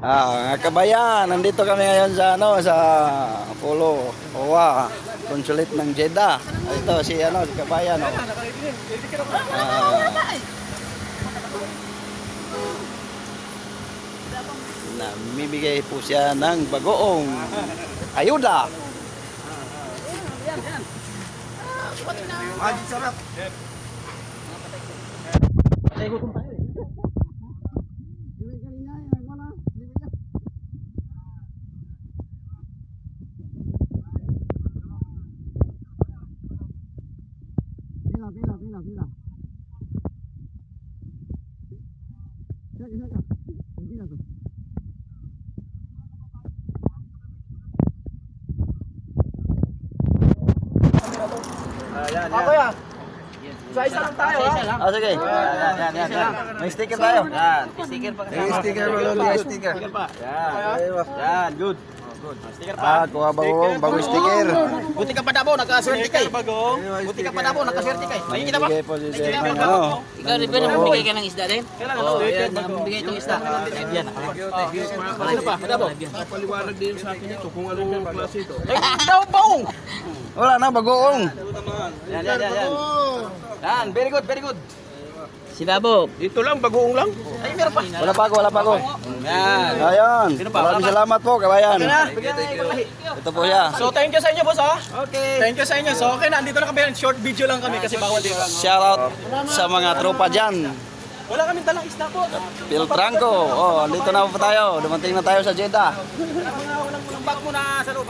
Mga kabayan, nandito kami ngayon sa sa Polo Owa, Consulate ng Jeddah. Ito si si kabayan namimigay po siya ng bagoong ayuda. Sarap. Pila. Saca. Pila tu. Yan. Ako yan. Isa lang tayo, ha? Sige. Yan. May sticker tayo. Yan. Sticker pa. May sticker pa lang, may sticker. Yan, good. Sticker pa. Kuha bagong sticker. Buti ka pa na po, nakaswerte kay. Buti ka pa na po, nakaswerte kay. Ayun kita ba? Ikaw rin ba namimigay ka ng isda din? Oo, yan, namimigay itong isda. Yan. Ano pa? Paliwanag din sa akin ito kung anong klase ito. Ay, daw baong! Wala na, bagoong. Yan. Yan, very good. Si Babo. Dito lang, bagoong lang. Ay, meron pa. Wala pa ako. Yan. Ayun. Sino pa? Maraming salamat po, kabayan. Bigyan na yung Ito po siya. So, thank you sa inyo, boss, ha? Okay. Thank you sa inyo. So, okay na, andito na kami. Short video lang kami kasi bawal dito. Shout out sa mga tropa dyan. Wala kaming dalang isda po. Piltranco. Andito na po tayo. Dumating na tayo sa Jeddah. Walang bag mo na sa loob.